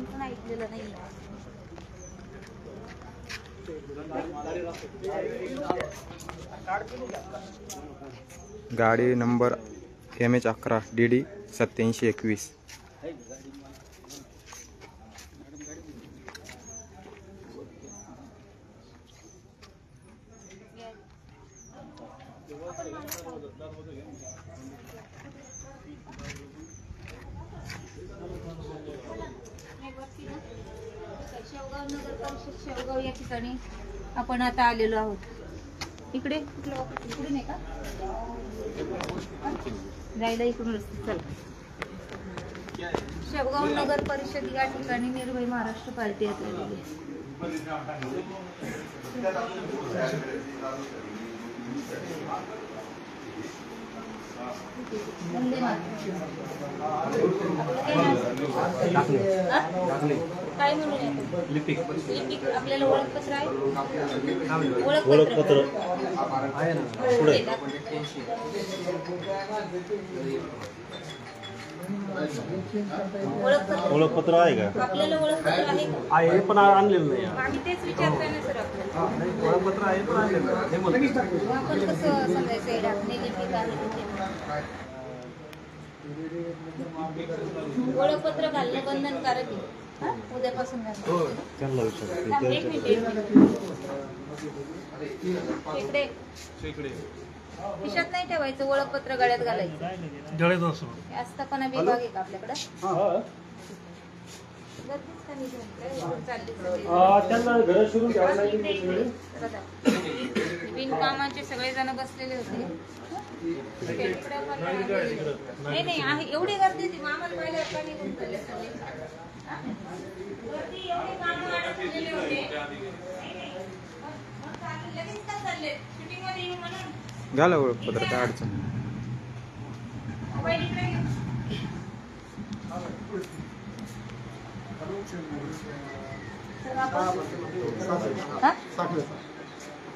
आपण पण ऐकलेलं नाही. गाडी नंबर MH11 DD 8721. शेवगाव नगर परिषद शेवगाव या ठिकाणी आपण आता आलेलो आहोत. इकडे इकडून आहे का जायला? इकडून चल. शेवगाव नगर परिषद या ठिकाणी निर्भय महाराष्ट्र पार्टी आता काय म्हणून लिपिक आपल्याला ओळखपत्र आहे. ओळखपत्र आहे ना पुढे. ओळखपत्र आहे का? आपल्याला ओळखपत्र आहे पण आणलेलं नाही. आम्ही तेच विचारतोय ना सर. आपल्याला ओळखपत्र आहे पण आणलेलं नाही. आपण कसं सांगायचं आपले लिपिक आहे. ओळखपत्र घालणं बंधनकारक आहे. उद्यापासून त्यांना विचार. इकडे खिशात नाही ठेवायचं. ओळखपत्र गळ्यात घालायचं. आस्थापना विभाग आहे का आपल्याकडे? बिनकामाचे सगळेजण बसलेले होते. नाही नाही आहे एवढी गर्दी होती. आम्हाला पाहिलं का निघून चालले सगळे. गर्दी एवढे काम अडकलेले होते. लगेच का चालले शूटिंग मध्ये येऊ म्हणून घाला ओळखपत्र, काय अडचण. मोबाईल इकडे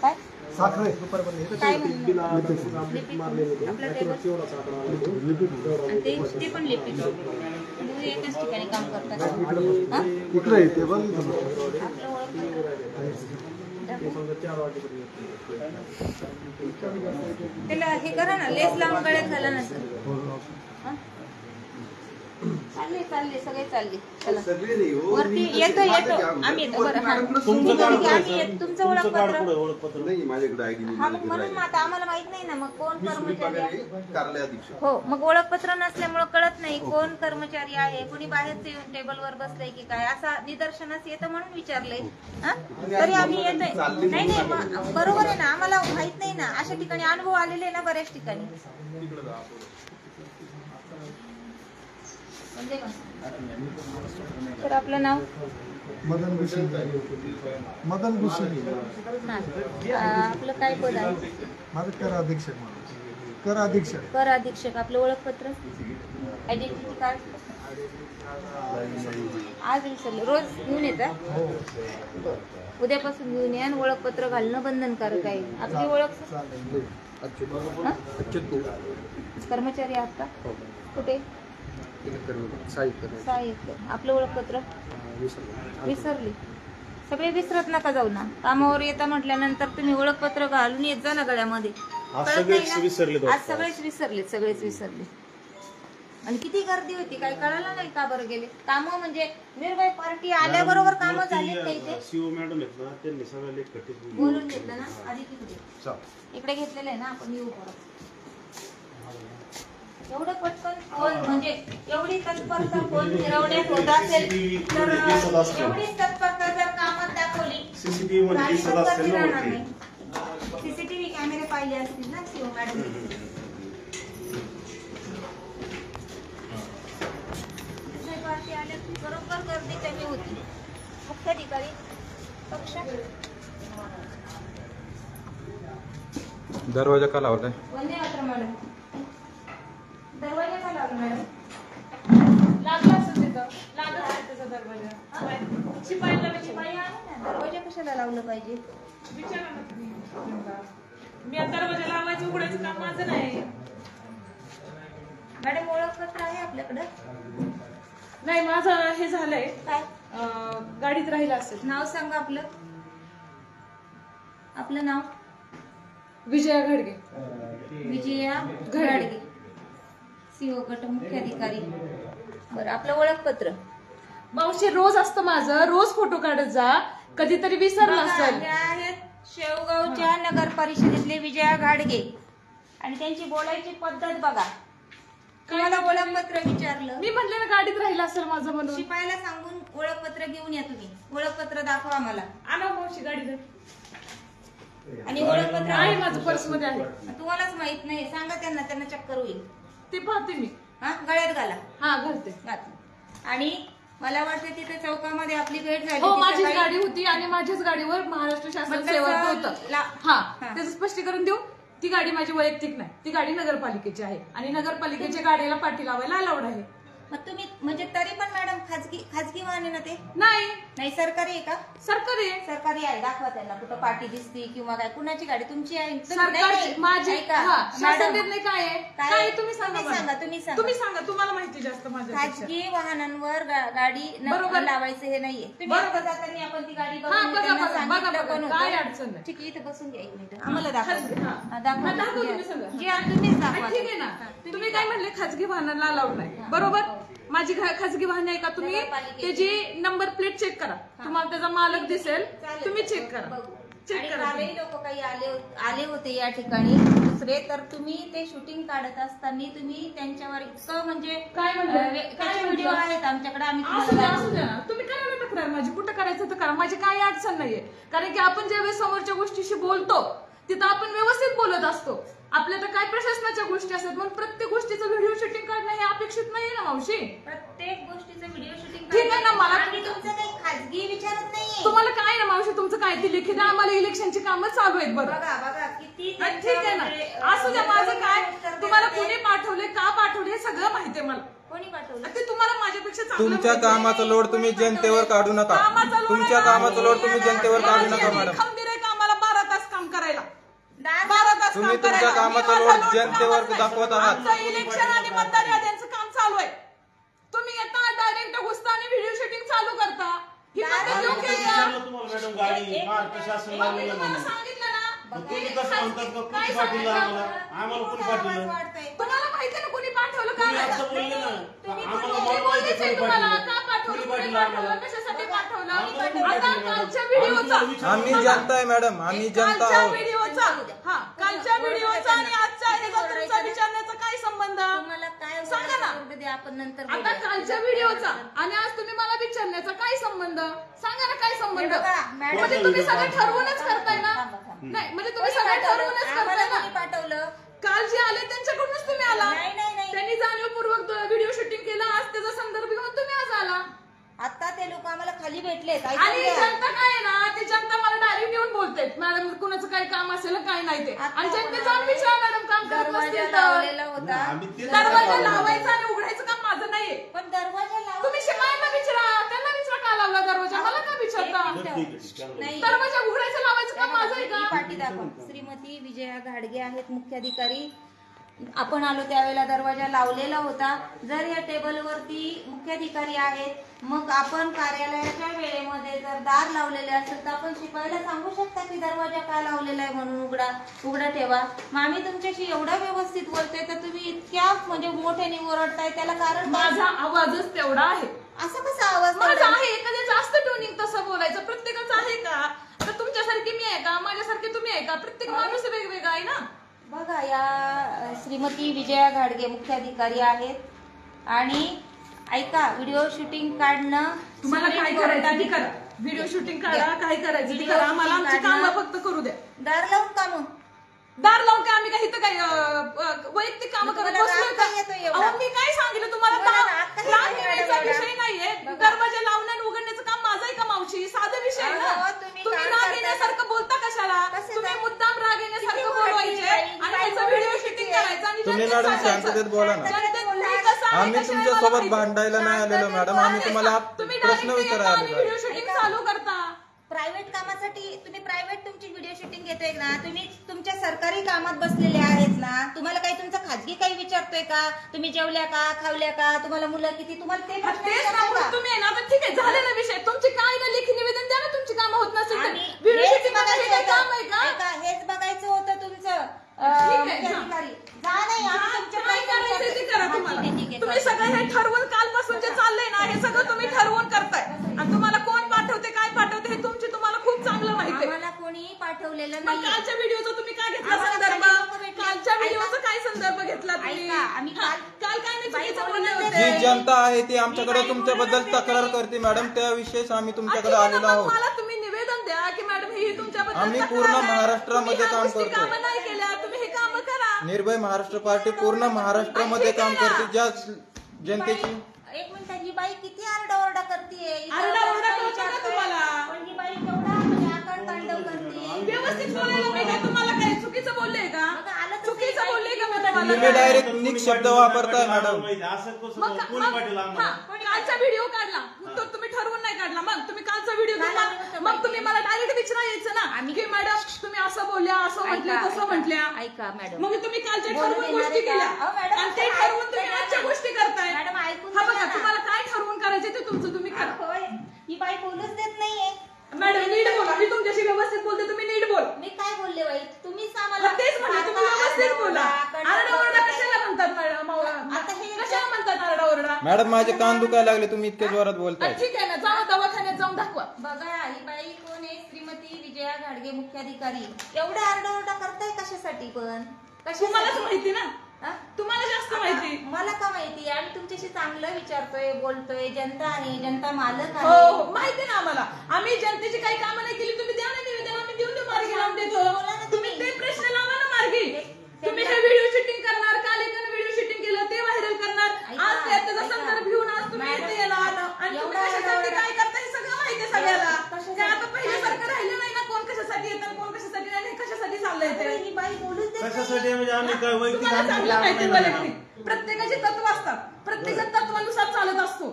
काय साखरे काय ते पण लिपिक एकाच ठिकाणी काम करतात. त्याला हे करा ना, लेस लावून गळ्यात घाला ना सर. चालले चालले सगळे चालले. चला वरती येतो आम्ही येतो. बरं हा तुमचं ओळखपत्र नाही माझ्याकडे आयडी नाही. हा मग म्हणून आता आम्हाला माहित नाही ना मग कोण कर्मचारी आहे. कार्यालयाधीश हो मग ओळखपत्र नसल्यामुळे कळत नाही कोण कर्मचारी आहे. कोणी बाहेरचे येऊन टेबलवर बसलंय की काय असा निदर्शनास येतं म्हणून विचारलंय. तरी आम्ही येतोय. नाही नाही बरोबर आहे ना, आम्हाला माहित नाही ना. अशा ठिकाणी अनुभव आलेले ना बऱ्याच ठिकाणी. तर आपलं नाव मदन भूषण. आपलं काय पद आहे? माझं कर अधीक्षक. आपलं ओळखपत्र आयडेंटिटी कार्ड आज विसरले. रोज घेऊन येतात. उद्यापासून घेऊन या. ओळखपत्र घालणं बंधनकारक आहे. आपली ओळख कर्मचारी आहात का? कुठे? आपलं ओळखपत्र विसरली. सगळे विसरत नका जाऊ ना. कामावर येता म्हटल्यानंतर तुम्ही ओळखपत्र घालून येत जा ना गळ्यामध्ये. आज सगळेच विसरले. आणि किती गर्दी होती काय कळालं नाही का बरं गेले. काम म्हणजे निर्भय पार्टी आल्याबरोबर काम झाली काही ते बोलून घेतलं ना. आधी इकडे घेतलेलं आहे ना आपण. येऊ परत. एवढं पटकन फोन म्हणजे एवढी तत्परता फोन फिरवण्यात होत असेल तर एवढी तत्परता जर कामात दाखवली. सीसीटीव्ही कॅमेरे पाहिले असतील ना सीओ मॅडम. पार्टी आल्या बरोबर गर्दी कमी होती. मुख्याधिकारी पक्ष दरवाजा का लावलाय? वंदे मातरम मॅडम. दरवाजा का लावला मॅडम? लागला असं तिथं. लागत आहे त्याचा दरवाजा. शिपाई दरवाजा कशाला लावलं पाहिजे? विचारा ना तुम्ही. मी आता दरवाजा लावायचं उघडायचं काम माझं नाही. मॅडम ओळखपत्र आहे आपल्याकडं? नाही माझं हे झालंय. काय? गाडीत राहिला असेल. नाव सांगा आपलं. आपलं नाव विजया घडगे. विजया घाडगे, सीओ गट मुख्याधिकारी. बरं, आपलं ओळखपत्र. मावशी रोज असतं माझं, रोज फोटो काढत जा, कधीतरी विसरला बघा, असेल. हे आहेत शेवगावच्या नगर परिषदेतले विजया घाडगे आणि त्यांची बोलायची पद्धत बघा. तुम्हाला ओळखपत्र विचारलं, मी म्हणले ना गाडीत राहिला असेल माझं म्हणून. शिपायाला सांगून ओळखपत्र घेऊन या. तुम्ही ओळखपत्र दाखवा मला. आणा मावशी गाडीत. आणि ओळखपत्र आहे माझं पर्स मध्ये आहे. तुम्हालाच माहित नाही, सांगा त्यांना, त्यांना चक्कर होईल. ते पाहते मी. हा, गळ्यात घाला. हा घालते. घातलं. आणि मला वाटतं तिथे चौकामध्ये आपली भेट झाली हो, होती माझीच सकाळी. गाडी होती आणि माझ्याच गाडीवर महाराष्ट्र शासन मग सेवक तसं होतं. ला- हा, हा. त्याचं स्पष्टीकरण देऊ. ती गाडी माझी वैयक्तिक नाही, ती गाडी नगरपालिकेची आहे आणि नगरपालिकेच्या गाडीला पाठी लावायला अलाउड आहे. मग तुम्ही म्हणजे तरी पण मॅडम खाजगी वाहन आहे ना ते? नाही, नाही, सरकारी आहे का? सरकारी आहे. सरकारी आहे, दाखवा त्यांना. कुठं पाठी दिसती किंवा काय? कुणाची गाडी? तुमची आहे? सरकारची माझी. ऐका, हा, शासन मॅडम, निर्णय काय आहे? काय? काय तुम्ही सांगा मला. तुम्ही तुम्ही सांगा, तुम्हाला माहिती जास्त माझ्या. खाजगी वाहनांवर गाडी बरोबर. लावायचं हे नाहीये. तुम्ही बरोबर. आता जाताना आपण ती गाडी हा, बघून बघा, त्यांना बघा, सांगितलं बघा, पण बघा. काय होतं. अडचण नाही. ठीक आहे, इथं बसून घ्या 1 मिनिट. आम्हाला दाखवा. खाजगी, हा. हा, दाखवा. हा, दाखवा तुम्ही सगळं. जी आहे तुम्हीच दाखवा. ठीक आहे ना. तुम्ही काय म्हणले, खाजगी वाहनाला अलाउड नाही, बरोबर? माझी खाजगी वाहन आहे का? तुम्ही नगरपालिकेची. त्याची नंबर प्लेट चेक करा, तुम्हाला त्याचा मालक दिसेल. चालेल. तुम्ही चेक करा. बघू. चेक आणि करा. कालही लोक काही आले होते या ठिकाणी दुसरे, तर तुम्ही ते शूटिंग काढत असताना तुम्ही त्यांच्यावर इतकं म्हणजे काय म्हणलं? त्याचे काय व्हिडिओ म्हटलं? आहेत आमच्याकडे. आम्ही असू तुम्हाला द्या, दाखवू. असू द्या. तुम्ही करा ना तक्रार माझी, कुठं करायचं तर करा, माझी काही अडचण नाहीये. कारण की आपण ज्यावेळेस समोरच्या गोष्टीशी बोलतो तिथं आपण व्यवस्थित बोलत असतो. आपल्या तर काय प्रशासनाच्या गोष्टी असतात, मग प्रत्येक गोष्टीचं व्हिडिओ शूटिंग करणं हे अपेक्षित नाहीये ना मावशी. प्रत्येक गोष्टीचं व्हिडिओ शूटिंग ठीक आहे ना, मला आम्ही तुमचं काही खाजगी विचारत नाहीये. तुम्हाला काय ना मावशी, तुमचं काय ते लिखित आहे, आम्हाला इलेक्शनची कामं चालू आहेत. बरं, बघा बघा किती हा, ठीक आहे ना. असू द्या, माझं काय, तुम्हाला कुणी पाठवले, का पाठवले हे सगळं माहिती आहे मला. कोणी पाठवलं? ते तुम्हाला माझ्यापेक्षा चांगलं तुमच्या माहिती आहे. कामाचा लोड तुम्ही जनतेवर काढू नका. कामाचा लोड तुमच्या आहे ना. कामाचा लोड तुम्ही जनतेवर काढू नका माझी मॅडम. खंबीर आहे कामाला 12 तास काम करायला. 10 12 तास तुम्ही काम तुमच्या करायला. कामाचा मी लोड माझा लोड जनतेवर कामाचा दाखवत आहे. आहात. आमचं इलेक्शन आणि मतदार याद्यांचं काम चालू आहे. तुम्ही येता डायरेक्ट घुसता आणि व्हिडिओ शूटिंग चालू करता. ही पद्धत योग्य आहे का? तुम्हाला मॅडम गाडी महाराष्ट्र शासन मी लागलेलं तुम्हाला म्हणून सांगितलं ना. तुम्ही कसं म्हणतात का काय कुणी पाठवलं सांगितलं? आम्हाला कुणी पाठवलं वाटतंय. तुम्हाला माहिती ना कोणी पाठवलं का? तुम्ही आता बोलले ना आम्हाला मी माहिती बोललीच आहे कोणी तुम्हाला, पाठवलं का पाठवलं, कुणी कोणी पाठवलं पाठवलं, आम्हाला कशासाठी पाठवलं. आम्हाला आता पाठवलं. कालच्या व्हिडिओचा, आम्ही जनता आहे मॅडम, आम्ही जनता कालच्या आहोत. व्हिडिओचा, हा, कालच्या व्हिडिओचा आणि आजच्या ह्याचा तुमचा विचारण्याचा काय संबंध? तुम्हाला काय सांगा ना. बोलायचं ते आपण नंतर आता बोलूया. कालच्या व्हिडिओचा आणि आज तुम्ही मला विचारण्याचा काय संबंध? सांगा ना काय संबंध? हे बघा, मॅडम, म्हणजे तुम्ही सगळं ठरवूनच करताय ना? थांबा, थांबा. नाही, म्हणजे तुम्ही कोणी सगळं पाठवलं? ठरवूनच आम्हाला करताय कोणी ना? पाठवलं? काल जे आले त्यांच्याकडूनच तुम्ही आला. नाही, नाही, नाही. त्यांनी जाणीवपूर्वक व्हिडिओ शूटिंग केलं, आज त्याचा संदर्भ घेऊन तुम्ही आज आला. आता ते लोक आम्हाला खाली भेटलेत. ऐकून आणि घ्या. जनता काय आहे ना, ते जनता मला डायरेक्ट येऊन बोलते, मॅडम कुणाचं काय काम असेल काय नाही ते. आता आणि जनते आपण जाऊन विचारा, मॅडम काम करत दरवाजा नसतील लावलेला तर. होता. आम्ही तेच दरवाजा लावायचा आणि उघडायचं काम माझं नाहीये. पण दरवाजा लावून तुम्ही शिपायांना विचारा, त्यांना विचारा का लावला दरवाजा, मला का विचारता? ठीक आहे, ठीक आहे. नाही. दरवाजा उघडायचं लावायचं काम माझं आहे ही का? पाटी दाखव. श्रीमती विजया घाडगे आहेत मुख्याधिकारी. आपण आलो त्यावेळेला दरवाजा लावलेला होता. जर या टेबलवरती मुख्याधिकारी आहेत, मग आपण कार्यालयाच्या वेळेमध्ये जर दार लावलेले असेल तर आपण शिपायला सांगू शकता की दरवाजा का लावलेला आहे म्हणून उघडा ठेवा. मग आम्ही तुमच्याशी एवढा व्यवस्थित बोलतोय तर तुम्ही इतक्या म्हणजे मोठ्याने ओरडताय, त्याला कारण काय? माझा आवाजच तेवढा आहे. असं कसा आवाज माझा तेवढा? आहे, कधी जास्त टोनिंग तसं बोलायचं प्रत्येकाचं आहे का? तर तुमच्यासारखी मी आहे का, माझ्यासारखी तुम्ही आहे का? प्रत्येक माणूस वेगवेगळा आहे ना. बघा, या श्रीमती विजया घाडगे मुख्याधिकारी आहेत आणि ऐका, व्हिडिओ शूटिंग काढणं तुम्हाला काय करायचं ते करा, व्हिडिओ शूटिंग करा, काय करायचं ते करा, आम्हाला आमची कामं फक्त करू द्या. दार लावून काम. दार लावून काय आम्ही काही इथं काय वैयक्तिक काम करत तुम्हाला बसलोय राग काय येतोय एवढा? अहो, मी काय सांगितलं तुम्हाला? तुम्हाला राग काय राग येतोय येण्याचा एवढा? विषय नाहीये. बघा. दरवाजा लावणं आणि उघडण्याचं काम माझं आहे का मावशी? साधा विषय आहे अहो, ना. तुम्ही तुम्ही काम राग करताय. येण्यासारखं बोलता कशाला? कसं तुम्ही काय? मुद्दाम राग येण्यासारखं किती बोलवायचे बोलायची आणि बाई? त्याचा बाई व्हिडिओ बोलायची शूटिंग किती आहे? करायचं आणि तुम्ही जनतेत मॅडम सांगायचं. शांततेत बोला ना. जनतेत तुम्ही कसं आहे, आम्ही कशा तुमच्या आहे मला सोबत माहिती. भांडायला नाही आलेलो मॅडम, आम्ही तुम्हाला तुम्ही प्रश्न direct विचारायला येता आणि आलेलो व्हिडिओ आहे. शूटिंग चालू करता. प्रायव्हेट कामासाठी तुम्ही प्रायव्हेट तुमची व्हिडिओ शूटिंग घेतोय ना, तुम्ही तुमच्या सरकारी कामात बसलेले आहेत ना. तुम्हाला काही तुमचं खाजगी काही विचारतोय का? तुम्ही जेवल्या का, खावल्या का, तुम्हाला मुलं किती, तुम्हाला ते प्रश्न तेच विचारताय ना, का? तुम्ही आहे ना, आता ठीक आहे, झालेला विषय. आहे ती आमच्याकडे तुमच्याबद्दल तक्रार करते मॅडम, त्याविषयीच आम्ही तुमच्याकडे आलेलो आहोत. मला तुम्ही निवेदन द्या की मॅडम ही तुमच्याबद्दल आम्ही तक्रार पूर्ण आहे. महाराष्ट्रामध्ये तुम्ही ह्या काम गोष्टी करतो. कामं नाही केल्या, तुम्ही हे काम करा. निर्भय महाराष्ट्र पार्टी पूर्ण महाराष्ट्रामध्ये काम करते. ज्या जनतेची एक मिनिट, ही बाई किती आरडाओरडा करते, आरडाओरडा करतो का तुम्हाला? पण ही बाई केवढा म्हणजे आकांड तांडव करते. व्यवस्थित बोलायला नाही का? तुम्हाला काय चुकीचं बोलले का? मग आलं तर चुकीचं काही बोलले का मी तुम्ही तुम्हाला? तुम्ही डायरेक्ट निक शब्द वापरताय मॅडम. असं कसं मग कोणी पाटील आम्हाला कालचा व्हिडिओ काढला तो तुम्ही ठरवून नाही काढला. मग तुम्ही कालचा व्हिडिओ काढला, मग तुम्ही मला डायरेक्ट विचारा यायचं ना की मॅडम तुम्ही असं बोलल्या, असं म्हटल्या, तसं म्हटल्या. ऐका मॅडम, मग तुम्ही कालच्या बोलू ठरवून देणार गोष्टी आहे का? केल्या अहो, मॅडम, आणि ते असं ठरवून तुम्ही ऐकून आजच्या घ्या ना. गोष्टी करताय. मॅडम, ऐकून हा घ्या बघा, ना. तुम्हाला काय ठरवून करायचं ते तुमचं तुम्ही करा. होय, ही बाई बोलूच देत नाहीये. मॅडम नीट बोला, मी तुमच्याशी व्यवस्थित बोलते, तुम्ही नीट बोल. मी काय बोलले बाई, तुम्हीच आम्हाला तेच म्हणते, तुम्ही व्यवस्थित बोला. आरडाओरडा कशाला म्हणतात मॅडम? आता हे कशाला म्हणतात आरडाओरडा? मॅडम माझे कान दुखायला लागले, तुम्ही इतके जोरात बोलताय. ठीक आहे ना, जावा दवाखान्यात जाऊन दाखवा. बघा, ही बाई कोण आहे? श्रीमती विजया घाडगे, मुख्याधिकारी. एवढा आरडाओरडा करताय कशासाठी? पण तुम्हालाच कशासाठी? माहिती ना, हा? तुम्हाला जास्त माहिती. मला का माहिती? आम्ही तुमच्याशी चांगलं विचारतोय, बोलतोय. जनता आहे, जनता मालक हो आहे. हो, माहिती ना आम्हाला. आम्ही जनतेची काही कामं नाही केली, तुम्ही द्या ना निवेदन, आम्ही देऊन देऊ, मार्गी लावून देतो. बोला ना तुम्ही तुम्ही. ते प्रश्न लावा ना मार्गी. तुम्ही हे व्हिडिओ शूटिंग करणार, काल एकाने व्हिडिओ शूटिंग केलं ते व्हायरल करणार. ऐका, आज त्याचा ऐका. संदर्भ घेऊन आज तुम्ही मॅडम, इथे येणार आणि तुम्ही एवढा कशासाठी एवढा- काय करता हे सगळं माहिती आहे सगळ्याला. कशासाठी? ते आता पहिल्यासारखं राहिलं नाही ना, कोण कशासाठी येतं आणि कोण कशासाठी नाही, हे कशासाठी चाललंय ते. ही बाई बोलूच देत कशासाठी म्हणजे आम्ही काय वैयक्तिक तुम्हाला आमची चांगलं लाभ माहिती नाही आहे, मिळणार. प्रत्येकाची तत्व असतात, प्रत्येक तत्वानुसार चालत असतो.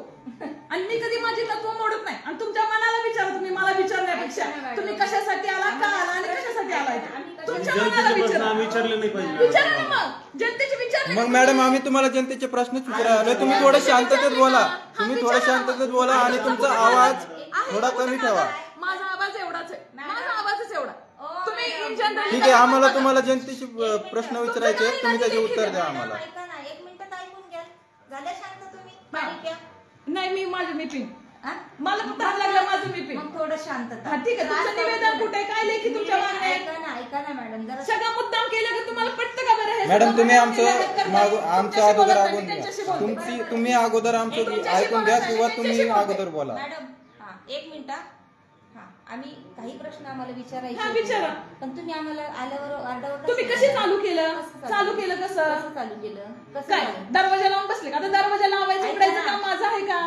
आणि मी कधी माझी तत्व मोडत नाही. आणि तुमच्या मनाला विचारा, तुम्ही मला विचारण्यापेक्षा तुम्ही कशासाठी आला, का आला आणि कशासाठी आलाय ते. तुमच्या मनाला जनतेचे प्रश्न विचारा. आम्ही विचारले नाही पाहिजे. विचारा ना मग, जनतेचे विचार. मग मॅडम आम्ही तुम्हाला जनतेचे प्रश्नच विचारायला, तुम्ही थोडं शांततेत बोला. तुम्ही थोडं शांततेत बोला आणि तुमचा आवाज थोडा कमी ठेवा. माझा आवाज एवढाच आहे, माझा आवाजच एवढा. तुम्ही in general ठीक आहे, आम्हाला तुम्हाला जनतेशी प्रश्न विचारायचे, तुम्ही त्याचे उत्तर द्या आम्हाला. ऐका ना, एक मिनिटात ऐकून घ्या. झाल्या शांत तुम्ही? पाणी प्या. नाही, मी पिन. हा? मला फक्त हात लागला, माझं मी पिन. मग थोडं शांतता. हा, ठीक आहे. तुमचं निवेदन कुठे, काय लेखी तुमच्या मागण्या आहेत? ऐका ना मॅडम, जरा सगळं मुद्दाम केलं की तुम्हाला पटतं का बरं हे? मॅडम सगळं तुम्ही मुद्दाम केलं आमचं करताय. आमचं तुमच्याशी अगोदर बोलत ऐकून नाही, घ्या. त्यांच्याशी बोलते. तुम्ही अगोदर आमचं ऐकून घ्या किंवा तुम्ही अगोदर बोला. मॅडम, हा, एक मिनिट. हा, आम्ही काही प्रश्न आम्हाला विचारायचे हा, होते. विचारा. पण तुम्ही आम्हाला आल्यावर आरडाओरडा तुम्ही सुरू कशी केला. चालू केलं? कसं चालू केलं कसं? कसं चालू केलं? कसं काय झालं? दरवाजा लावून बसले का? आता दरवाजा लावायचं ऐका उघडायचं ना. काम माझं आहे का?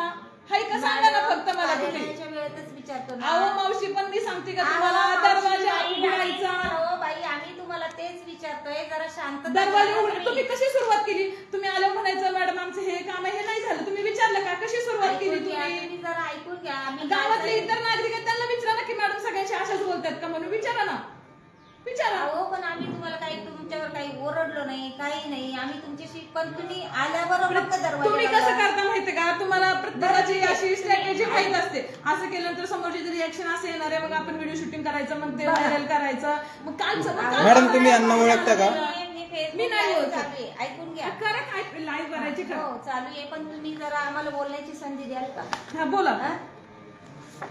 हाय का? सांगा ना फक्त मला तुम्ही. कार्यालयाच्या वेळेतच विचारतो ना. अहो मावशी, पण मी सांगते का अहो, तुम्हाला, मावशी, दरवाजा बाई, उघडायचा. अहो, बाई, आम्ही तुम्हाला तेच विचारतोय, जरा शांत दरवाजा तुम्ही कशी सुरुवात केली? तुम्ही आल्यावर म्हणायचं मॅडम आमचं हे काम आहे, हे नाही झालं. तुम्ही विचारलं का कशी सुरुवात केली तुम्ही? तुम्ही जरा ऐकून घ्या. आम्ही गावातले काय- इतर नागरिक आहेत त्यांना विचारा ना की मॅडम सगळ्यांशी अशाच बोलतात का म्हणून. विचारा ना, विचारा. हो, पण आम्ही तुम्हाला काही तुमच्यावर काही ओरडलो नाही, काही नाही. आम्ही तुमच्याशी, पण तुम्ही आल्यावर फक्त दरवाजा तुम्ही लावला. कसं करता माहितीये का? तुम्हाला प्रत्येकाची अशी स्ट्रॅटेजी माहित असते. असं केल्यानंतर समोरची रिएक्शन असं येणार आहे, मग आपण व्हिडिओ शूटिंग करायचं, मग ते व्हायरल करायचं. मग कालचं मॅडम तुम्ही यांना ओळखता का? मी नाही चालू ओळखत. आहे, ऐकून घ्या. करा काय लाईव्ह करायची का? हो, चालू आहे, पण तुम्ही जरा आम्हाला बोलण्याची संधी द्याल का? हा बोला. हा?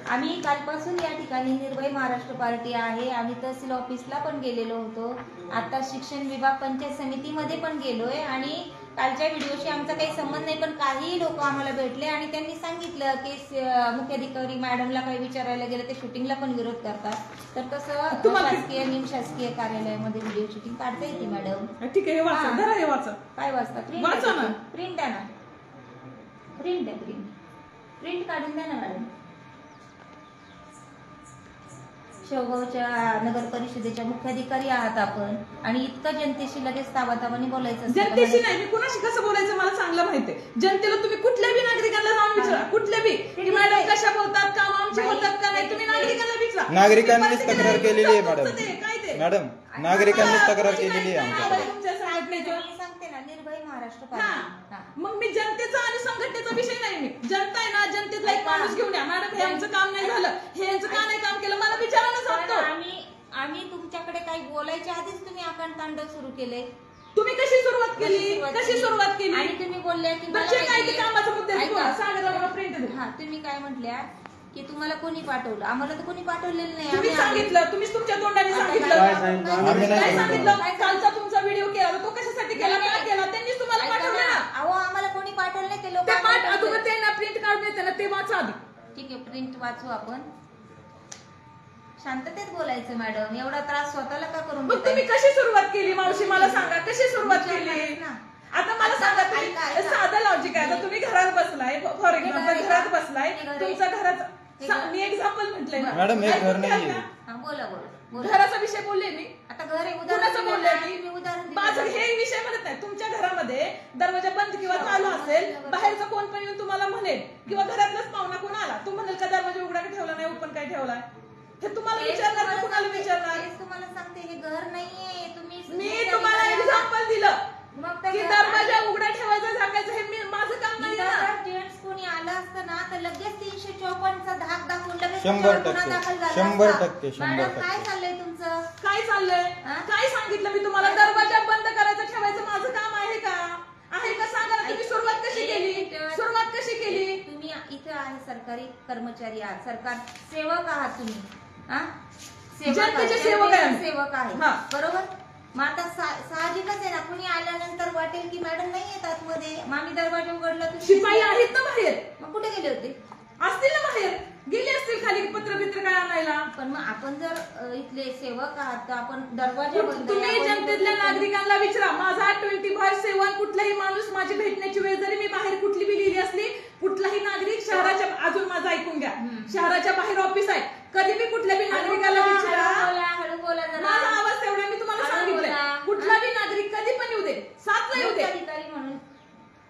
आम्ही कालपासून या ठिकाणी निर्भय महाराष्ट्र पार्टी आहे. आम्ही तहसील ऑफिसला पण गेलेलो होतो. आता शिक्षण विभाग पंचायत समितीमध्ये पण गेलोय. आणि कालच्या व्हिडिओशी आमचा काही संबंध नाही, पण काही लोक आम्हाला भेटले आणि त्यांनी सांगितलं की मुख्याधिकारी मॅडमला काही विचारायला गेलं ते शूटिंगला पण विरोध करतात. तर तसं शासकीय निमशासकीय कार्यालयामध्ये व्हिडिओ शूटिंग काढता येते मॅडम. ठीक आहे, हे वाचा. हा. धरा, हे वाचा. काय वाचता? वाचा ना. प्रिंट द्या ना. प्रिंट द्या, प्रिंट काढून द्या ना मॅडम. शेवगावच्या नगर परिषदेच्या मुख्याधिकारी आहात आपण, आणि इतकं जनतेशी लगेच ताबाताबाने बोलायचं असतं का जनतेशी मॅडम? नाही, मी कुणाशी कसं बोलायचं मला चांगलं माहितीये. जनतेला तुम्ही कुठल्या बी नागरिकांना जाऊन विचारा, कुठल्या बी की मॅडम कशा बोलतात, काम आमचे होतात का नाही, तुम्ही नागरिकांना विचारा. नागरिकांनीच तक्रार केलेली आहे मॅडम. तुमचं ते, काय ते? मॅडम नागरिकांनीच तक्रार केलेली आहे आमच्याकडे. तुमच्या संघटनेचं. मी सांगते ना, निर्भय महाराष्ट्र हा. पार्टी. हा. मग मी जनतेचा आणि संघटनेचा विषय नाही. मी जनता आहे ना, जनतेतला एक माणूस घेऊन या. मॅडम हे यांचं काम नाही झालं, हे यांचं का नाही काम केलं, मला विचारायला पण सांगतो. आम्ही तुमच्याकडे काही बोलायच्या आधीच तुम्ही आकांड तांडव सुरू केले. तुम्ही कशी सुरुवात केली? कशी सुरुवात केली? आणि तुम्ही बोलल्या की मला म्हणजे काय ते माहिती- कामाचा मुद्दा आहे? ऐका. बोला, सांगा जरा मला प्रिंट दे. हा, तुम्ही काय म्हटल्या की तुम्हाला कोणी पाठवलं? आम्हाला तर कोणी पाठवलेलं नाही. तुम्ही आम्ही आलो. सांगितलं, तुम्हीच तुमच्या तोंडाने आता सांगितलं. काय सांगितलं? आम्ही नाही काय सांगितलं? कालचा तुमचा व्हिडिओ केला, तो कशासाठी केला, का केला, त्यांनीच तुम्हाला ऐका पाठवलं ना. ना. अहो, आम्हाला कोणी पाठवलं नाही ते लोक ते पाठ अगोदर ते ना प्रिंट काढून येते ना ते वाचा आधी. ठीक आहे, प्रिंट वाचू आपण. शांततेत बोलायचं मॅडम, एवढा त्रास स्वतःला का करून मग घेताय? तुम्ही कशी सुरुवात केली मावशी मला सांगा, कशी सुरुवात केली? विचारलंच ना. आता मला सांगा, तुम्ही ऐका. साधं लॉजिक आहे. आता तुम्ही घरात बसलाय, फॉर एक्झाम्पल घरात बसलाय, हे घर आहे. तुमच्या घरात मी एक्झाम्पल म्हटलंय ना. मॅडम, हे घर नाहीये. हा, बोला बोला बोला. घराचा विषय बोलले मी. आता घर आहे, कुणाचं बोलले तुम्ही मी? उदाहरण दिलं. माझं हे विषय म्हणत नाही. तुमच्या घरामध्ये दरवाजा बंद किंवा चालू असेल, बाहेरचा कोण पण येऊन तुम्हाला म्हणेल किंवा घरातलाच पाहुणा कोण आला, तू म्हणेल का दरवाजा उघडा का ठेवला नाही, ओपन काय ठेवलाय? हे तुम्हाला विचारणार का कुणाला विचारणार? तेच तुम्हाला सांगते, हे घर नाहीये. तुम्ही मी तुम्हाला एक्झाम्पल दिलं मग त्या की दरवाजा उघडा ठेवायचा झाकायचं हे माझं काम नाही ना. जेंट्स कोणी आलं असतं ना तर लगेच 354चा धाक दाखवून लगेच 100% गुन्हा दाखल झाला 100%, असता. 100%. मॅडम, काय चाललंय तुमचं? काय चाललंय? हा? काय सांगितलं मी तुम्हाला? दरवाजा बंद करायचा ठेवायचं माझं काम आहे का? आहे का सांगा ना. तुम्ही सुरुवात कशी केली? सुरुवात कशी केली? तुम्ही इथं आहे, सरकारी कर्मचारी आहात, सरकार सेवक आहात तुम्ही. हा? सेवक आहात, जनतेचे सेवक आहे आम्ही. सेवक आहे, हा. बरोबर. मग आता साहजिकच आहे ना, कुणी आल्यानंतर वाटेल की मॅडम नाही येतात मध्ये, मग आम्ही दरवाजा उघडला तर शिपाई आहेत ना बाहेर, मग कुठे गेले होते? असतील ना बाहेर, गेले असतील खाली पत्र बित्र काय आणायला. पण मग आपण जर इथले सेवक आहात तर आपण दरवाजा बंद तुम्ही आपण- जनतेतल्या नागरिकांना विचारा. माझा 24/7 कुठलाही माणूस, माझी भेटण्याची वेळ जरी मी बाहेर कुठली बी लिहिली असली, कुठलाही नागरिक शहराच्या, अजून माझं ऐकून घ्या, शहराच्या बाहेर ऑफिस आहे, कधी बी कुठल्या बी नागरिकाला विचारा. हळू बोला जरा. माझा आवाज तेवढा मी तुम्हाला हळू सांगितलंय. बोला. कुठला बी नागरिक कधी पण येऊ दे, 7ला येऊ दे, अधिकारी म्हणून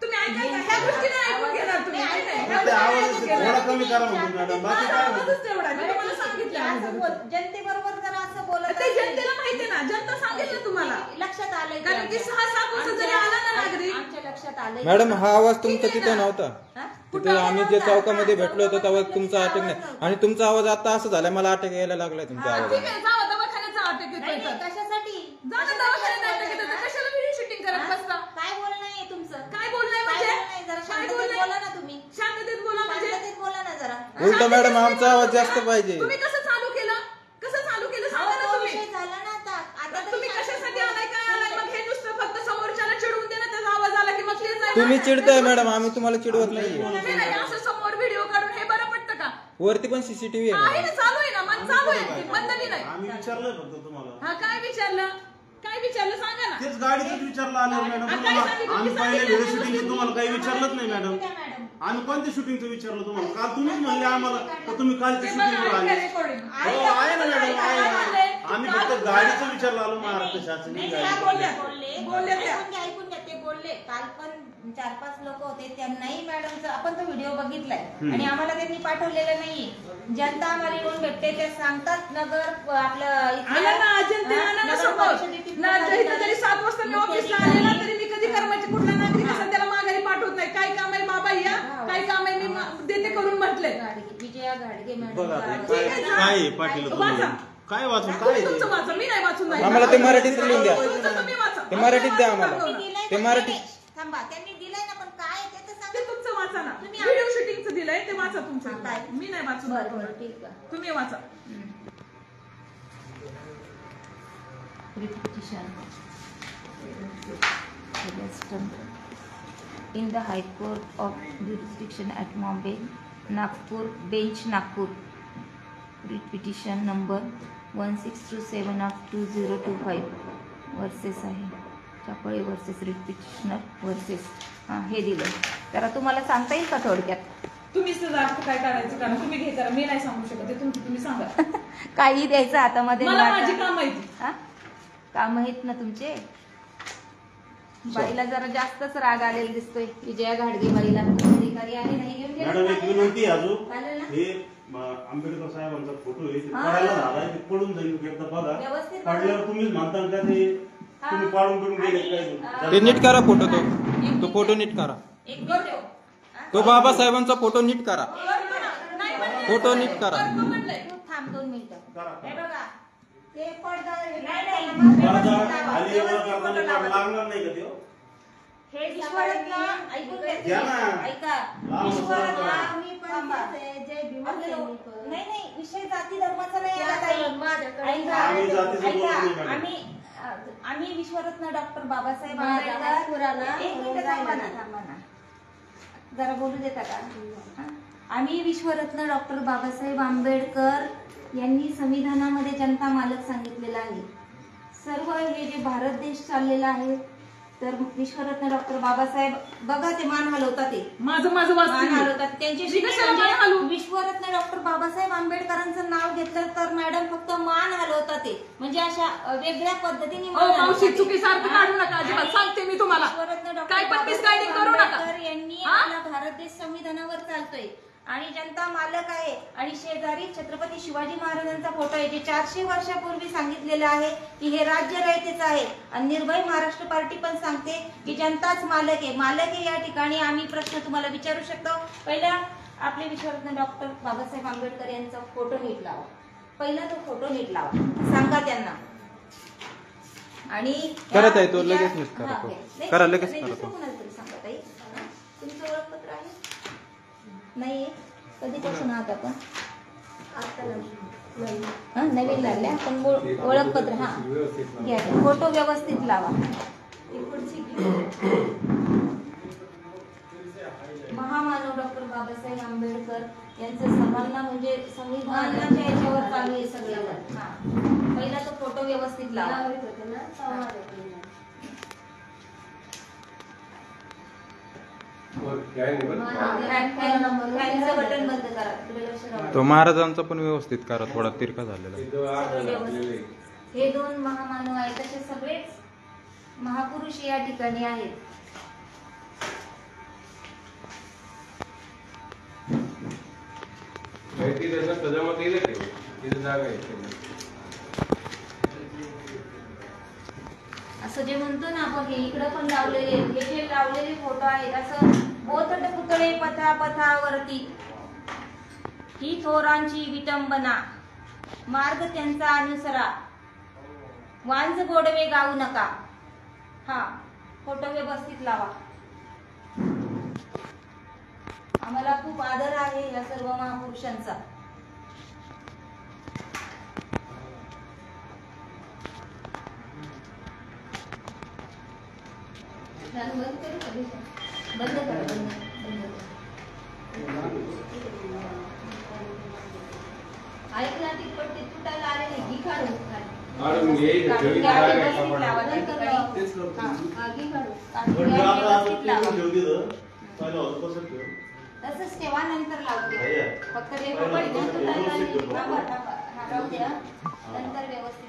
तुम्ही ऐकाय का? ह्या गोष्टी नाही ऐकून घेणार तुम्ही. नाही, नाही, ह्या ते गोष्टी नाही आवाज ऐकून घेणार. थोडा कमी करा म्हणतो मॅडम, बाकी माझा काय म्हणतो? आवाजच तेवढा आहे. मी तुम्हाला सांगितलं असं आहे. बोल- जनतेबरोबर जरा असं बोलत ते असेल. जनतेला माहिती ना, जनता सांगेल ना तुम्हाला. लक्षात आलंय ते कारण की आमच्या. 6-7 वर्ष जरी आला ना नागरिक. आमच्या लक्षात आलंय. मॅडम, हा आवाज ठीक तुमचा आहे तिथे ना? नव्हता. हा? तिथे आम्ही जे चौकामध्ये भेटलो होतो तेव्हा तुमचा आवाज अटक नाही, नव्हता. आणि तुमचा आवाज आता असं झालाय, मला अटक यायला लागलाय तुमच्या ठीक आवाजाने. आहे, जावा दवाखान्याचा अटक नाही, येतोय नाही, तर. कशासाठी? जा ना दवाखान्यात अटक येतोय तर कशाला व्हिडिओ शूटिंग करत हा? बसता? काय बोलणं आहे तुमचं? काय बोलणं आहे काय म्हणजे? बोलणं आहे? जरा काय शांततेत बोलणं आहे? बोला ना तुम्ही. शांततेत बोला म्हणजे? शांततेत बोला ना जरा. उलट मॅडम, आमचा आवाज जास्त पाहिजे. तुम्ही कसं चालू केलं? कसं चालू केलं अहो, सांगा ना तो तुम्ही. विषय झाला ना आता. आता तरी तुम्ही शांततेत कशासाठी बोला. आलाय, काय आलाय? मग हे नुसतं फक्त समोरच्याला चिडवून देणं, त्याचा आवाज आला की मग तेच आहे ना? तुम्ही चिडताय मॅडम, आम्ही तुम्हाला चिडवत नाहीये. नाही, नाही, असं समोर व्हिडिओ काढून हे बरं पडतं का? वरती पण सीसीटीव्ही आहे आहे मॅडम. ना, चालू आहे ना, मन चालू आहे, बंदनी नाही. आम्ही विचारलंय फक्त तुम्हाला. हा, काय विचारलं? काय विचारलं सांगा ना. तेच गाडीच विचारलं आलं मॅडम काय तुम्हाला. सांगितलं? आम्ही पहिले सांगितलं व्हिडिओ शूटिंगचं तुम्हाला काही विचारलंच नाही मॅडम. ठीक आहे, मॅडम. आम्ही कोणत्या शूटिंगचं विचारलं तुम्हाला? काल तुम्हीच म्हणले आम्हाला का तुम्ही कालच्या ते बघा, शूटिंगवर ऐका आले. recording. हो, आहे ना मॅडम, आहे. आम्ही फक्त गाडीचं विचारलं आलो, महाराष्ट्र शासन नाही, गाडी. त्या बोलल्या, बोलले. बोलल्या त्या. ऐकून घ्या, ते बोलले. काल पण 4-5 लोक होते, त्यांनाही मॅडमचा आपण तो व्हिडिओ बघितलाय आणि आम्हाला त्यांनी पाठवलेला नाहीये. जनता आम्हाला येऊन भेटते, ते सांगतात नगर आपलं आला ना, जनतेला आणा ना समोर. ना, इथं जरी 7 वाजता मी ऑफिसला आले ना, तरी मी कधी कर्मचारी कुठला नागरिक असेल त्याला माघारी पाठवत नाही. काय काम आहे बाबा या, काय काम आहे मी देते करून म्हटले. विजया घाडगे बघा मॅडम. आता काय काय आहे पाटील तुम्ही? वाचा. काय वाचून काय तुम्ही आहे तुमचं ते? वाचा, मी नाही वाचून नाही. आम्हाला ते मराठीत लिहून द्या. तुमचं तुम्ही वाचा. ते मराठीत द्या आम्हाला. दिलंय ते ना, मराठी- नाही, थांबा, त्यांनी दिलंय ना, पण काय आहे ते तर सांगा. ते तुमचं वाचा ना. तुम्ही व्हिडिओ शूटिंगचं दिलंय ते वाचा तुमचं. हा, काय? मी नाही वाचून बरं, दाखवणार. बरं, ठीक आहे. तुम्ही वाचा. Repetition. In the High Court of Jurisdiction at Bombay, Nagpur, Bench Nagpur, Petition number 1627 of 2025 versus आहे. चापळे वर्सेस रिपिटिशनर वर्सेस. हां, हे दिलं. जरा तुम्हाला सांगता येईल का थोडक्यात? तुम्हीच त्याचा अर्थ काय काढायचं कारण तुम्ही घे करा. मी नाही सांगू शकत. ते तुमचं तुम्ही सांगा. काही द्यायचं हातामध्ये मला नका. माझी काम माहिती. हा? काम आहेत ना तुमचे. बाईला जरा जास्तच राग आलेला दिसतोय. विजया घाडगे बाईला अधिकारी आले नाही घेऊन गेले. मॅडम एक विनंती आहे अजून. चालेल ना? हे आंबेडकर साहेबांचा फोटो आहे, ते हा. पडायला झालाय, ते पडून जाईल एकदा बघा. व्यवस्थित काढल्यावर तुम्हीच म्हणता का ते तुम्ही पाडून बिडून गेले काय? ते नीट करा फोटो, तो फोटो नीट करा. एक मिनिट. तो बाबासाहेबांचा फोटो नीट करा. नाही म्हणले. फोटो नीट करा. करतो म्हणलंय. तू थांब 2 मिनिटं. करा. हे बघा, ते पडदा पडदा खाली एवढं करताना पड लागणार नाही का ते? हे ईश्वरत्न ऐकून घ्या ना. ऐका. लाव ईश्वरत्न ना. आम्ही पण नाही, विषय जाती धर्माचा नाही आला ताई. ऐका, आम्ही जातीचं बोलत नाही ऐका. मॅडम. आम्ही विश्वरत्न डॉक्टर बाबासाहेब आंबेडकर. एक मिनिट थांबा ना. जरा बोलू देता का? हा? आम्ही विश्वरत्न डॉक्टर बाबासाहेब आंबेडकर यांनी संविधानामध्ये जनता मालक सांगितलेलं आहे. सर्व हे जे भारत देश चाललेला आहे तर विश्वरत्न डॉक्टर बाबासाहेब बघा ते मान हलवतात ते माझं मान वाचते हलवतात त्यांची मी कशाला मान हलवू? विश्वरत्न डॉक्टर बाबासाहेब आंबेडकरांचं नाव घेतलं तर मॅडम फक्त मान हलवतात ते म्हणजे अशा वेगळ्या पद्धतीने मान मावशी हलवतात. चुकीसारखं काढू नका अजिबात सांगते मी तुम्हाला विश्वरत्न डॉक्टर काय पण बाबासाहेब मिसगायडिंग करू नका आंबेडकर यांनी हा? आपला भारत देश संविधानावर चालतोय आणि जनता मालक आहे आणि शेजारी छत्रपती शिवाजी महाराजांचा फोटो आहे जे 400 वर्षापूर्वी सांगितलेलं आहे की हे राज्य रयतेचं आहे आणि निर्भय महाराष्ट्र पार्टी पण सांगते की जनताच मालक आहे या ठिकाणी आम्ही प्रश्न तुम्हाला विचारू शकतो. पहिला आपले विश्वरत्न डॉक्टर बाबासाहेब आंबेडकर यांचा फोटो नीट लावा. पहिला तो फोटो नीट लावा सांगा त्यांना आणि करत आहे तो लगेच नीट करा तो. करा लगेच करा तो. कोणाला तरी सांगा ताई तुमचं ओळखपत्र आहे नाहीये कधीपासून आहात आपण हा नवीन लागल्या पण ओळखपत्र हा घ्या फोटो व्यवस्थित लावा. महामानव डॉक्टर बाबासाहेब आंबेडकर यांचं सर्वांना म्हणजे संविधानाच्या याच्यावर चालू आहे सगळं. हा पहिला तो फोटो व्यवस्थित लावा. फॅनचं बटन बंद करा. तिकडे लक्ष द्या. तो महाराजांचा पण व्यवस्थित करा थोडा तिरका झालेला आहे. हे दोन महामानव आहेत तसे सगळेच महापुरुष या ठिकाणी आहेत. असं जे म्हणतो ना आपण हे इकडं पण लावलेले हे जे लावलेले फोटो आहेत असं बोथट पुतळे पथावरती ही थोरांची विटंबना मार्ग त्यांचा अनुसरा वांज गोडवे गाऊ नका. हा फोटो व्यवस्थित लावा. आम्हाला खूप आदर आहे या सर्व महापुरुषांचा. बंद करा. ऐकला ती पट्टी तुटायला आलेली घी काढून तसंच ठेवा नंतर लावते फक्त ते पट्टी तुटायला आलेली राहू द्या नंतर व्यवस्थित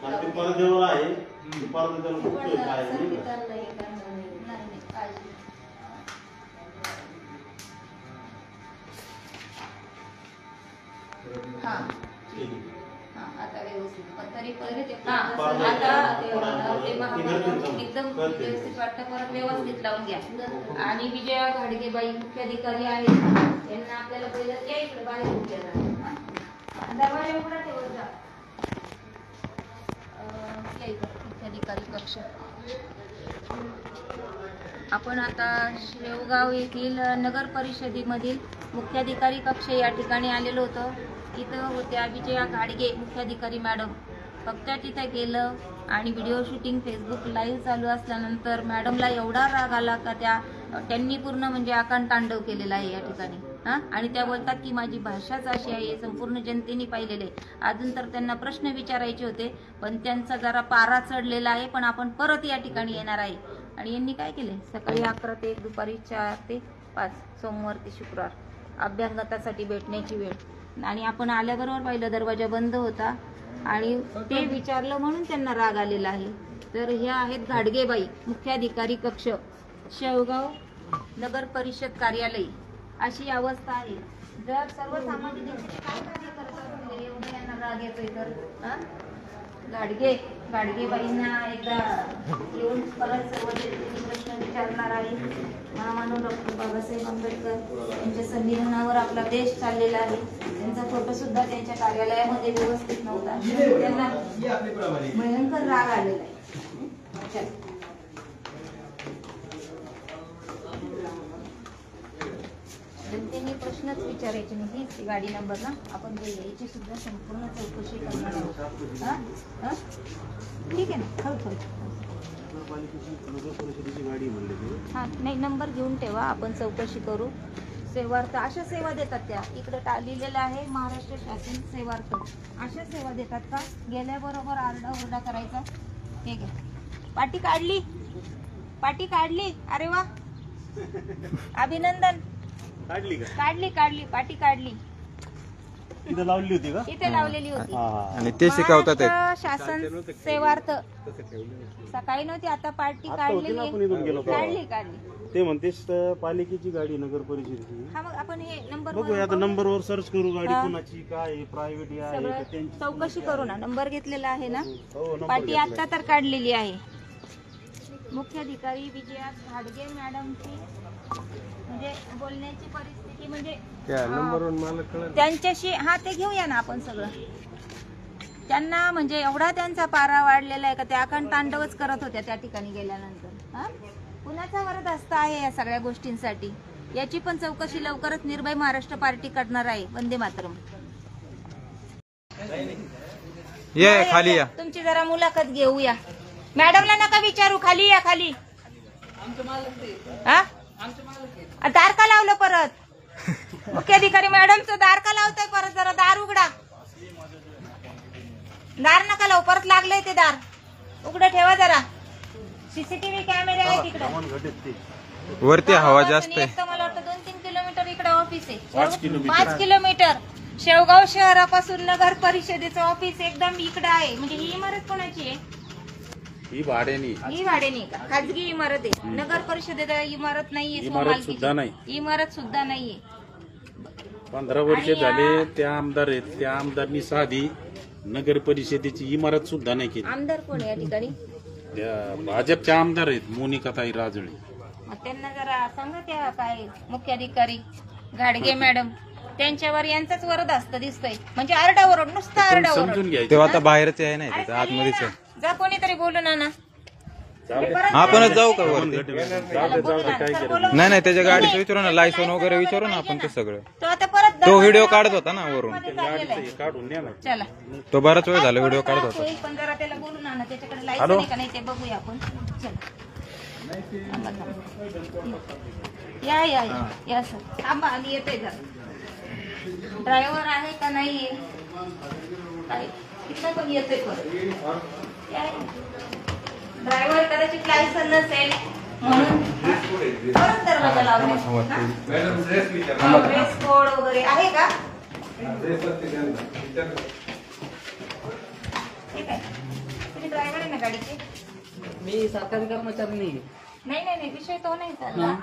आता व्यवस्थित तरी पहिले ते एकदम व्यवस्थित वाटतं परत व्यवस्थित लावून घ्या. आणि विजया घाडगेबाई मुख्याधिकारी आहेत यांना आपल्याला पहिलं या इकडे बाहेर उभे राहा. दरवाजा उघडा ठेवत जा. या इकडे मुख्याधिकारी कक्ष. आपण आता शेवगाव येथील नगर परिषदेमधील मुख्याधिकारी कक्ष या ठिकाणी आलेलो होतो. इथं होत्या विजया घाडगे मुख्याधिकारी मॅडम. फक्त तिथे गेलं आणि व्हिडिओ शूटिंग फेसबुक लाईव्ह चालू असल्यानंतर मॅडमला एवढा राग आला का त्यांनी पूर्ण म्हणजे आकांड तांडव केलेला आहे या ठिकाणी. आणि त्या बोलतात की माझी भाषाच अशी आहे संपूर्ण जनतेने पाहिलेले. अजून तर त्यांना प्रश्न विचारायचे होते पण त्यांचा जरा पारा चढलेला आहे. पण आपण परत या ठिकाणी येणार आहे. आणि यांनी काय केले सकाळी 11 ते 1 दुपारी 4 ते 5 सोमवार ते शुक्रवार अभ्यंगतासाठी भेटण्याची वेळ. आणि आपण आल्याबरोबर पाहिलं दरवाजा बंद होता आणि ते विचारलं म्हणून त्यांना राग आलेला आहे. तर ह्या आहेत घाडगेबाई मुख्याधिकारी कक्ष शेवगाव नगर परिषद कार्यालय. अशी अवस्था आहे. जर सर्वसामान्य जनतेचे काय कार्य करत असतील एवढं यांना राग येतोय तर घाडगेबाईंना एकदा येऊन परत सर्व जनतेने प्रश्न विचारणार आहे. महामानव डॉक्टर बाबासाहेब आंबेडकर यांच्या संविधानावर आपला देश चाललेला आहे. त्यांचा फोटो सुद्धा त्यांच्या कार्यालयामध्ये व्यवस्थित नव्हता. त्यांना भयंकर राग आलेला आहे. जनतेने प्रश्नच विचारायचे नाही. हीच गाडी नंबर ना आपण याची सुद्धा संपूर्ण चौकशी करणार आहोत. ठीक आहे ना हा नाही नंबर घेऊन ठेवा आपण चौकशी करू. सेवार्थ अशा सेवा देतात त्या. इकडे लिहिलेलं आहे महाराष्ट्र शासन सेवार्थ. अशा सेवा देतात का? गेल्याबरोबर आरडाओरडा करायचा. ठीक आहे, पाटी काढली, पाटी काढली. अरे वा, अभिनंदन. काढली का? काढली काढली, पाटी काढली. इथं लावली होती का? इथे लावलेली होती. आणि ते शिकवतात आहेत. महाराष्ट्र शासन सेवार्थ सकाळी नव्हती, आता पार्टी आता होती काढलेली ना, आपण आहे. इथून गेलो तेव्हा. काढली काढली. ते म्हणतेस पालिकेची गाडी नगर परिषदेची. हा, मग आपण हे नंबर बघूया आता नंबरवर सर्च करू गाडी हा. कोणाची, काय प्रायव्हेट आहे सगळं का त्यांची. चौकशी करू ना. नंबर घेतलेला आहे ना. हो, नंबर पाटी घेतलाय. आता तर काढलेली आहे. मुख्याधिकारी विजया घाडगे मॅडमची म्हणजे बोलण्याची परिस्थिती म्हणजे त्यांच्याशी हा ते घेऊया ना आपण सगळं. त्यांना म्हणजे एवढा त्यांचा पारा वाढलेला आहे का त्या अखंड तांडवच करत होत्या त्या ठिकाणी गेल्यानंतर. हा, कुणाचा वरदहस्त आहे या सगळ्या गोष्टींसाठी? याची पण चौकशी लवकरच निर्भय महाराष्ट्र पार्टी करणार आहे. वंदे मातरम. ये खाली या. तुमची जरा मुलाखत घेऊया. मॅडमला नका विचारू, खाली या खाली. हा? दार का लावलं परत? मुख्याधिकारी मॅडमचं दार का लावताय परत? जरा दार उघडा. दार नका लावू, परत लागलंय ते दार. उघडं ठेवा जरा. सीसीटीव्ही कॅमेरे आहे तिकडे. वरती हवा जास्त आहे. मला वाटतं 2-3 किलोमीटर इकडे ऑफिस आहे. 5 किलोमीटर. 5 किलोमीटर. शेवगाव शहरापासून नगर परिषदेचं ऑफिस एकदम इकडे आहे. म्हणजे ही इमारत कोणाची आहे? ही भाड्यानी. ही भाड्याने का? खाजगी इमारत आहे. नगर परिषदेला इमारत नाहीये. इमारत सुद्धा नाही. इमारत सुद्धा नाहीये. 15 वर्ष आणि झाले त्या आमदार आहेत. त्या आमदारनी साधी नगर परिषदेची इमारत सुद्धा नाही केली. आमदार कोण आहे या ठिकाणी? त्या भाजपच्या आमदार आहेत मोनिकाताई राजळे. मग त्यांना जरा सांगा त्या काय मुख्याधिकारी घाडगे मॅडम त्यांच्यावर यांचाच वरदहस्त दिसतोय. म्हणजे आरडाओरड, नुसतं आरडाओरड. समजून घ्यायचं. तेव्हा आता बाहेरच आहे नाही अरे तिथं खाली आतमध्येच ये आहे. ना. जा कोणीतरी बोलून आणा. आपणच जाऊ का वरती? बोलून आणा. सर, बोलवून नाही नाही, त्याच्या गाडीचं विचारू ना, लायसन वगैरे विचारू ना आपण. ते सगळं तो आता परत तो व्हिडिओ काढत होता ना वरून. मध्ये चाललेला आहे. काढून द्या ना. चला. तो बराच वेळ झाला व्हिडिओ काढत त्रास होता. होईल, पण जरा त्याला बोलून आणा. त्याच्याकडे लायसन आहे का नाही ते बघूया आपण. चला. थांबा, थांबा. या या या या सर. थांबा, आली येते जरा. ड्रायव्हर आहे का नाहीये? काय? इथं पण येतोय परत. ड्रायव्हर कदाचित लायसन नसेल म्हणून परत दरवाजा लावला. ड्रेस कोड वगैरे आहे का? ठीक आहे. तुम्ही ड्रायव्हर आहे ना गाडीचे? मी सरकारी कर्मचारी नाही. नाही नाही नाही, विषय तो नाही चालला.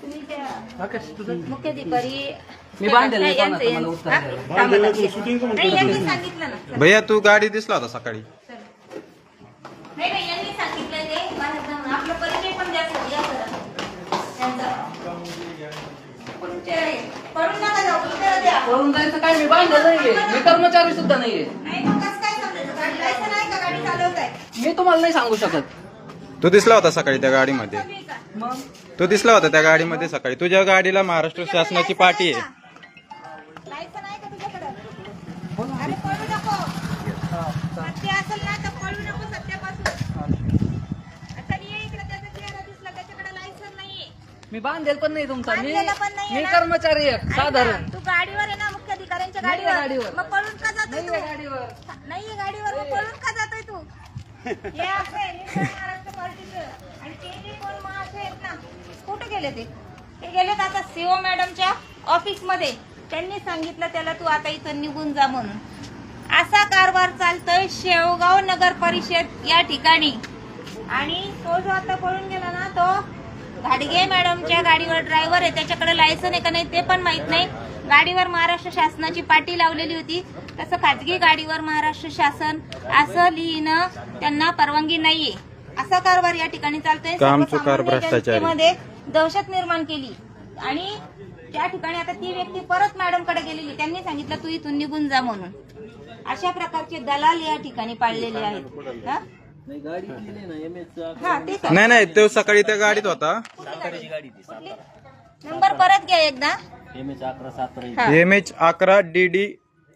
तुम्ही त्या मुख्याधिकारी मी बांधेल नाही, कोणाचं यांचं- मला उत्तर हा? द्यायला. थांबा, थांबा. नाही, यांनी सांगितलं ना. भैया तू गाडी दिसला होता सकाळी. चला. नाही नाही, यांनी सांगितलं ते बाहेर जाऊन आपला परिचय पण द्या सर. या सर त्यांचा. पडून नका जाऊ, उत्तर द्या. पळून जायचं काय? मी बांधलेलं नाहीये. मी कर्मचारी सुद्धा नाहीये. नाही मग कसं काय समजायचं? गाडी लायसन आहे का? गाडी चालवताय? मी तुम्हाला नाही सांगू शकत. तू दिसला होता सकाळी त्या गाडीमध्ये. सगळी का? मग तू दिसला होता त्या गाडीमध्ये सकाळी. तुझ्या गाडीला महाराष्ट्र शासनाची पाटी आहे. लायसन आहे का तुझ्याकडे? अरे पळू नको. सत्य असेल ना तर पळू नको सत्यापासून. आता ये इकडे, त्याचा चेहरा दिसला, त्याच्याकडे लायसन नाहीये. मी बांधेल पण नाही तुमचा. बांधलेलं पण नाहीये मी ना? कर्मचारी आहे ऐक साधारण. ना, तू गाडीवर आहे ना मुख्याधिकाऱ्यांच्या नाहीये गाडीवर. गाडीवर. मग पळून का जातोय नाहीये तू? गाडीवर. नाहीये गाडीवर, मग पळून का जातोय तू? हे असं आहे, निर्भय महाराष्ट्र पार्टीचं. आणि ते जे कोण महाशय आहेत ना, कुठे गेले ते? ते गेलेत आता सीओ मॅडमच्या ऑफिस मध्ये. त्यांनी सांगितलं त्याला तू आता इथं निघून जा म्हणून. असा कारभार चालतोय शेवगाव नगर परिषद या ठिकाणी. आणि तो जो आता पळून गेला ना, तो घाडगे मॅडमच्या गाडीवर ड्रायव्हर आहे. त्याच्याकडे लायसन आहे का नाही ते पण माहित नाही. गाडीवर महाराष्ट्र शासनाची पाटी लावलेली होती. तसं खाजगी गाडीवर महाराष्ट्र शासन असं लिहिणं त्यांना परवानगी नाहीये. असा कारभार या ठिकाणी चालतोय. कामचुकार भ्रष्टाचारी. जनतेमध्ये दहशत निर्माण केली. आणि त्या ठिकाणी आता ती व्यक्ती परत मॅडमकडे गेलेली. त्यांनी सांगितलं तू इथून निघून जा म्हणून. अशा प्रकारचे दलाल या ठिकाणी पाळलेले आहेत. हा? हा, ते नाही नाही, तो सकाळी त्या गाडीत होता. नंबर परत घ्या एकदा. हा. MH 11 DD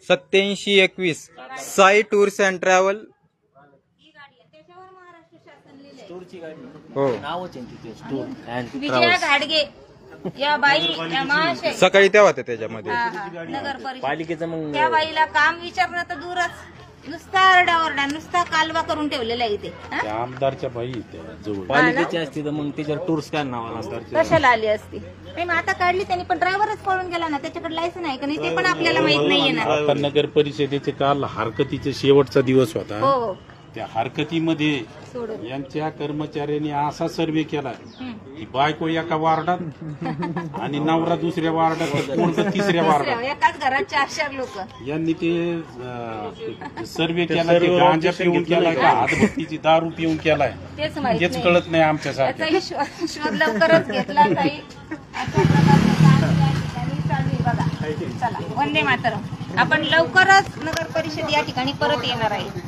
8721 Sai tours and travel. ही गाडी आहे. त्याच्यावर महाराष्ट्र शासन लिहिलंय. हो. नावच आहे तिथे स्टोर. विजया घाडगे या बाई या महाशय सकाळी त्या होत्या त्याच्यामध्ये. हा, हा. नगर परिषद पालिकेचं मग त्या बाईला काम विचारणं तर दूरच, नुसता आरडाओरडा, नुसता कालवा करून ठेवलेला आहे इथे. हा? त्या आमदारच्या बाई त्या जवळ पालिकेची असती तर मग त्याच्यावर टूर्स काय नाव असतं. कशाला आली असती? नाही मग आता काढली त्यांनी, पण ड्रायव्हरच पळून गेला ना, त्याच्याकडे लायसन आहे का नाही ते पण आपल्याला माहित नाहीये ना. आता नगर परिषदेचे काल हरकतीचा शेवटचा दिवस होता. हो त्या हरकतीमध्ये सोडून यांच्या कर्मचाऱ्यांनी असा सर्वे केला की बायको एका वार्डात आणि नवरा दुसऱ्या वार्डात, कोणतं तिसऱ्या वार्डात. एकाच घरात 4-4 लोक. यांनी ते सर्वे केला की गांजा पिऊन केलाय का हातभट्टीची दारू पिऊन केलाय तेच माहित हेच नाही. कळत नाही आमच्यासाठी. त्याचा शोध लवकरच घेतला ताई. अशा प्रकारचं काम या ठिकाणी चालू आहे बघा. चला, वंदे मातरम. आपण लवकरच नगर परिषद या ठिकाणी परत येणार आहे.